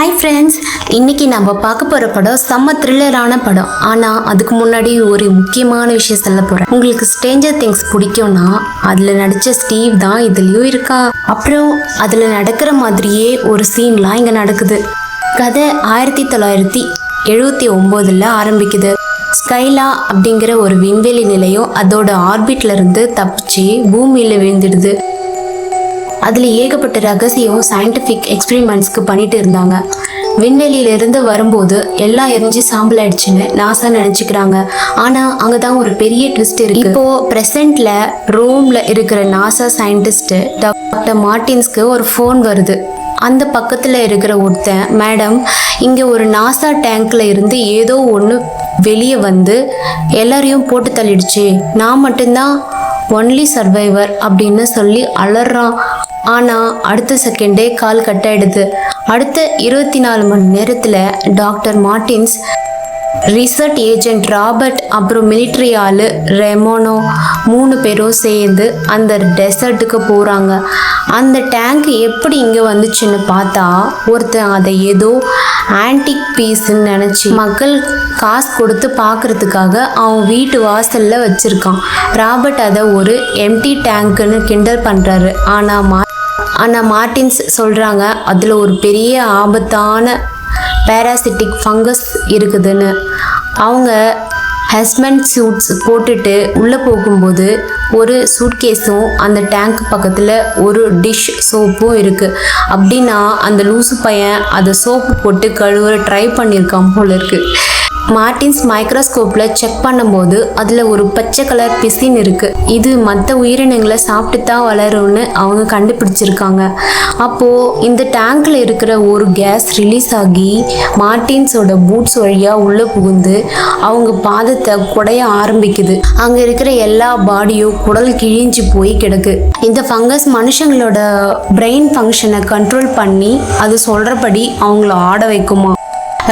Hi friends, இன்றைக்கி நம்ம பார்க்க போகிற படம் செம்ம த்ரில்லரான படம். ஆனால் அதுக்கு முன்னாடி ஒரு முக்கியமான விஷயம் சொல்ல போகிறேன். உங்களுக்கு ஸ்ட்ரேஞ்சர் திங்ஸ் பிடிக்கும்னா அதில் நடித்த ஸ்டீவ் தான் இதுலேயும் இருக்கா. அப்புறம் அதில் நடக்கிற மாதிரியே ஒரு சீன்லாம் இங்கே நடக்குது. கதை 1979 ஆரம்பிக்குது. ஸ்கைலா அப்படிங்கிற ஒரு விண்வெளி நிலையம் அதோட ஆர்பிட்ல இருந்து தப்பிச்சு பூமியில் விழுந்துடுது. அதில் ஏகப்பட்ட ரகசியம் சயின்டிஃபிக் எக்ஸ்பெரிமெண்ட்ஸ்க்கு பண்ணிட்டு இருந்தாங்க. விண்வெளியிலிருந்து வரும்போது எல்லாம் எரிஞ்சு சாம்பல் ஆயிடுச்சுன்னு நாசா நினச்சிக்கிறாங்க. ஆனால் அங்கே தான் ஒரு பெரிய ட்விஸ்ட் இருக்கு. இப்போது ப்ரெசண்ட்டில் ரோமில் இருக்கிற நாசா சயின்டிஸ்ட்டு டாக்டர் மார்டின்ஸ்க்கு ஒரு ஃபோன் வருது. அந்த பக்கத்தில் இருக்கிற ஒருத்தன், மேடம், இங்கே ஒரு நாசா டேங்க்கில் இருந்து ஏதோ ஒன்று வெளியே வந்து எல்லாரையும் போட்டு தள்ளிடுச்சு, நான் மட்டும்தான் ஒன்லி சர்வைவர் அப்படின்னு சொல்லி அலறான். ஆனால் அடுத்த செகண்டே கால் கட் ஆயிடுது. அடுத்த 24 மணி நேரத்தில் doctor Martin's, research agent Robert, அப்புறம் மிலிட்ரி ஆள் ரெமோனோ 3 பேரும் சேர்ந்து அந்த டெசர்ட்டுக்கு போகிறாங்க. அந்த டேங்க் எப்படி இங்கே வந்துச்சுன்னு பார்த்தா ஒருத்தன் அதை ஏதோ ஆன்டிக் பீஸ்ன்னு நினச்சி மக்கள் காசு கொடுத்து பார்க்குறதுக்காக அவன் வீட்டு வாசலில் வச்சுருக்கான். ராபர்ட் அதை ஒரு எம்டி டேங்க்குன்னு கிண்டல் பண்ணுறாரு. ஆனால் மார்டின்ஸ் சொல்கிறாங்க அதில் ஒரு பெரிய ஆபத்தான பேராசிட்டிக் ஃபங்கஸ் இருக்குதுன்னு. அவங்க ஹஸ்பண்ட் சூட்ஸ் போட்டுட்டு உள்ளே போகும்போது ஒரு சூட்கேஸும் அந்த டேங்க் பக்கத்தில் ஒரு டிஷ் சோப்பும் இருக்குது. அப்படின்னா அந்த லூசு பையன் அதை சோப்பு போட்டு கழுவ ட்ரை பண்ணியிருக்கான் போல இருக்குது. மார்டின்ஸ் மைக்ரோஸ்கோப்பில் செக் பண்ணும்போது அதில் ஒரு பச்சை கலர் பிசின் இருக்குது. இது மற்ற உயிரினங்களை சாப்பிட்டு தான் வளரும்னு அவங்க கண்டுபிடிச்சிருக்காங்க. அப்போது இந்த டேங்கில் இருக்கிற ஒரு கேஸ் ரிலீஸ் ஆகி மார்டின்ஸோட பூட்ஸ் வழியாக உள்ளே புகுந்து அவங்க பாதத்தை குடைய ஆரம்பிக்குது. அங்கே இருக்கிற எல்லா பாடியும் குடல் கிழிஞ்சு போய் கிடக்கு. இந்த ஃபங்கஸ் மனுஷங்களோட பிரெயின் ஃபங்க்ஷனை கண்ட்ரோல் பண்ணி அது சொல்கிறபடி அவங்கள ஆட வைக்குமா.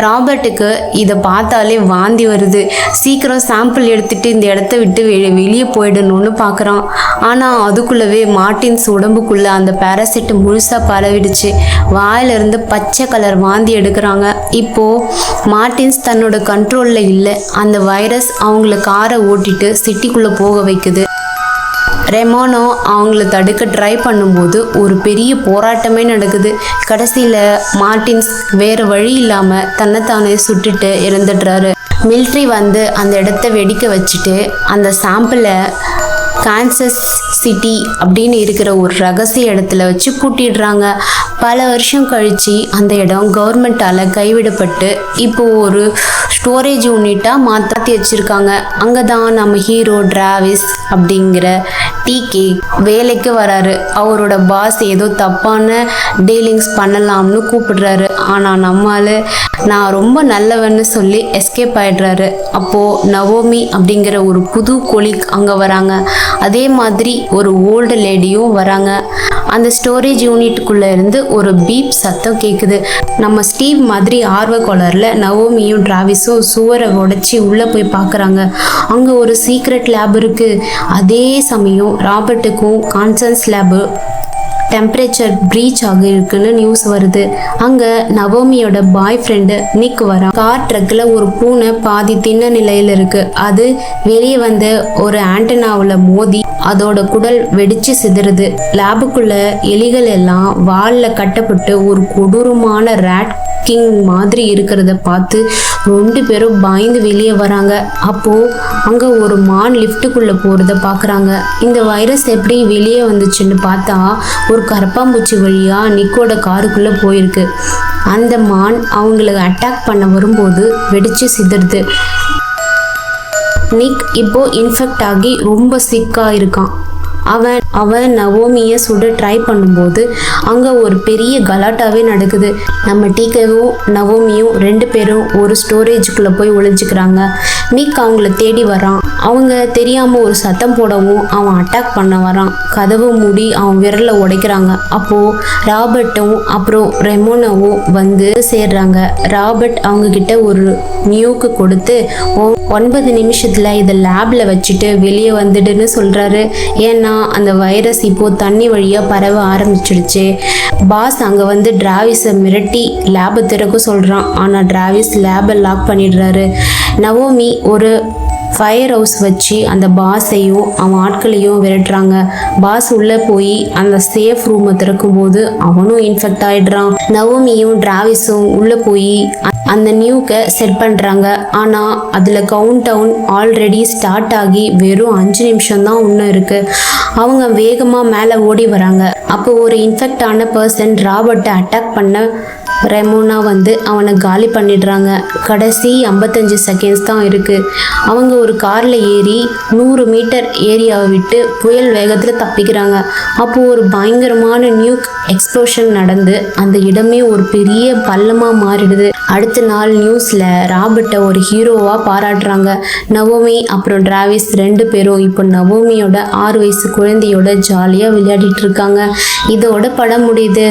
ராபர்ட்டுக்கு இதை பார்த்தாலே வாந்தி வருது. சீக்கிரம் சாம்பிள் எடுத்துட்டு இந்த இடத்த விட்டு வெளியே போயிடணும்னு பார்க்குறான். ஆனால் அதுக்குள்ளவே மார்டின்ஸ் உடம்புக்குள்ளே அந்த பேராசைட் முழுசாக பரவிடுச்சு. வாயிலிருந்து பச்சை கலர் வாந்தி எடுக்கிறாங்க. இப்போது மார்டின்ஸ் தன்னோட கண்ட்ரோலில் இல்லை. அந்த வைரஸ் அவங்கள காரை ஓட்டிட்டு சிட்டிக்குள்ளே போக வைக்குது. ரெமோனோ அவங்கள தடுக்க ட்ரை பண்ணும்போது ஒரு பெரிய போராட்டமே நடக்குது. கடைசியில் மார்டின்ஸ் வேறு வழி இல்லாமல் தன்னைத்தானே சுட்டுட்டு இறந்துடுறாரு. மிலிட்ரி வந்து அந்த இடத்த வெடிக்க வச்சுட்டு அந்த சாம்பிளை கான்சஸ் சிட்டி அப்படின்னு இருக்கிற ஒரு ரகசிய இடத்துல வச்சு பூட்டிடுறாங்க. பல வருஷம் கழித்து அந்த இடம் கவர்மெண்ட்டால் கைவிடப்பட்டு இப்போது ஒரு ஸ்டோரேஜ் யூனிட்டாக மாற்றி வச்சுருக்காங்க. அங்கே தான் நம்ம ஹீரோ டிராவிஸ் அப்படிங்கிற டிகே வேலைக்கு வராரு. அவரோட பாஸ் ஏதோ தப்பான டீலிங்ஸ் பண்ணலாம்னு கூப்பிடுறாரு. ஆனால் நம்மால் நான் ரொம்ப நல்லவன்னு சொல்லி எஸ்கேப் ஆயிடுறாரு. அப்போது நவோமி அப்படிங்கிற ஒரு புது கொலீக் அங்கே வராங்க. அதே மாதிரி ஒரு ஓல்டு லேடியும் வராங்க. அந்த ஸ்டோரேஜ் யூனிட்டுக்குள்ளே இருந்து ஒரு பீப் சத்தம் கேட்குது. நம்ம ஸ்டீவ் மாதிரி ஆர்வ கோளாறில் நவோமியும் டிராவிஸும் சுவரை உடைச்சி உள்ளே போய் பார்க்குறாங்க. அங்கே ஒரு சீக்ரெட் லேப் இருக்குது. அதே சமயம் ராபர்ட்டுக்கும் கான்சன்ஸ் லேபு டெம்பரேச்சர் ப்ரீச் ஆகிருக்குன்னு நியூஸ் வருது. அங்கே நவோமியோட பாய் ஃப்ரெண்டு நிக் வரான். கார் ட்ரக்கில் ஒரு பூனை பாதி தின்ன நிலையில் இருக்குது. அது வெளியே வந்து ஒரு ஆண்டனாவில் மோதி அதோட குடல் வெடிச்சு சிதறுது. லேபுக்குள்ள எலிகள் எல்லாம் வாலில் கட்டப்பட்டு ஒரு கொடூரமான ரேட் கிங் மாதிரி இருக்கிறத பார்த்து 2 பேரும் பயந்து வெளியே வராங்க. அப்போது அங்கே ஒரு மான் லிஃப்ட்டுக்குள்ளே போகிறத பார்க்குறாங்க. இந்த வைரஸ் எப்படி வெளியே வந்துச்சுன்னு பார்த்தா ஒரு கரப்பாம்பூச்சி வழியாக நிக்கோட காருக்குள்ளே போயிருக்கு. அந்த மான் அவங்களுக்கு அட்டாக் பண்ண வரும்போது வெடிச்சு சிதறுது. நிக் இப்போ இன்ஃபெக்ட் ஆகி ரொம்ப சிக்காக இருக்கான். அவன் நவோமியை சுட ட்ரை பண்ணும்போது அங்கே ஒரு பெரிய கலாட்டாவே நடக்குது. நம்ம டிகேவும் நவோமியும் 2 பேரும் ஒரு ஸ்டோரேஜுக்குள்ளே போய் ஒளிஞ்சுக்கிறாங்க. மீக் அவங்கள தேடி வரான். அவங்க தெரியாம ஒரு சத்தம் போடவும் அவன் அட்டாக் பண்ண வரான். கதவு மூடி அவன் விரலை உடைக்கிறாங்க. அப்போ ராபர்ட்டும் அப்புறம் ரெமோனாவும் வந்து சேர்றாங்க. ராபர்ட் அவங்க கிட்ட ஒரு நியூக்கு கொடுத்து 9 நிமிஷத்துல இதை லேப்ல வச்சுட்டு வெளியே வந்துடுன்னு சொல்றாரு. ஏன்னா அந்த வைரஸ் இப்போ தண்ணி வழியா பரவ ஆரம்பிச்சிடுச்சு. பாஸ் அங்க வந்து டிராவிஸை மிரட்டி லேபை திறக்க சொல்றான். ஆனா டிராவிஸ் லேபை லாக் பண்ணிடுறாரு. நவோமி ஒரு ஃபயர் ஹவுஸ் வச்சு அந்த பாஸையும் அவன் ஆட்களையும் விரட்டுறாங்க. பாஸ் உள்ளே போய் அந்த சேஃப் ரூமை திறக்கும்போது அவனும் இன்ஃபெக்ட் ஆயிடுறான். நவோமியும் டிராவிஸும் உள்ளே போய் அந்த நியூக்கை செட் பண்ணுறாங்க. ஆனால் அதில் கவுண்ட் டவுன் ஆல்ரெடி ஸ்டார்ட் ஆகி வெறும் 5 நிமிஷம் தான் இன்னும் இருக்குது. அவங்க வேகமாக மேலே ஓடி வராங்க. அப்போ ஒரு இன்ஃபெக்ட் ஆன பர்சன் ராபர்ட்டை அட்டாக் பண்ண ரெமோனா வந்து அவனை காலி பண்ணிடுறாங்க. கடைசி 55 செகண்ட்ஸ் தான் இருக்குது. அவங்க ஒரு காரில் ஏறி 100 மீட்டர் ஏரியாவை விட்டு புயல் வேகத்தில் தப்பிக்கிறாங்க. அப்போது ஒரு பயங்கரமான நியூக் எக்ஸ்ப்ளோஷன் நடந்து அந்த இடமே ஒரு பெரிய பள்ளமாக மாறிடுது. அடுத்த நாள் நியூஸில் ராபர்ட்டை ஒரு ஹீரோவாக பாராட்டுறாங்க. நவோமி அப்புறம் டிராவிஸ் 2 பேரும் இப்போ நவோமியோட 6 வயசு குழந்தையோட ஜாலியாக விளையாடிட்டு இருக்காங்க. இதோட படம் முடியுது.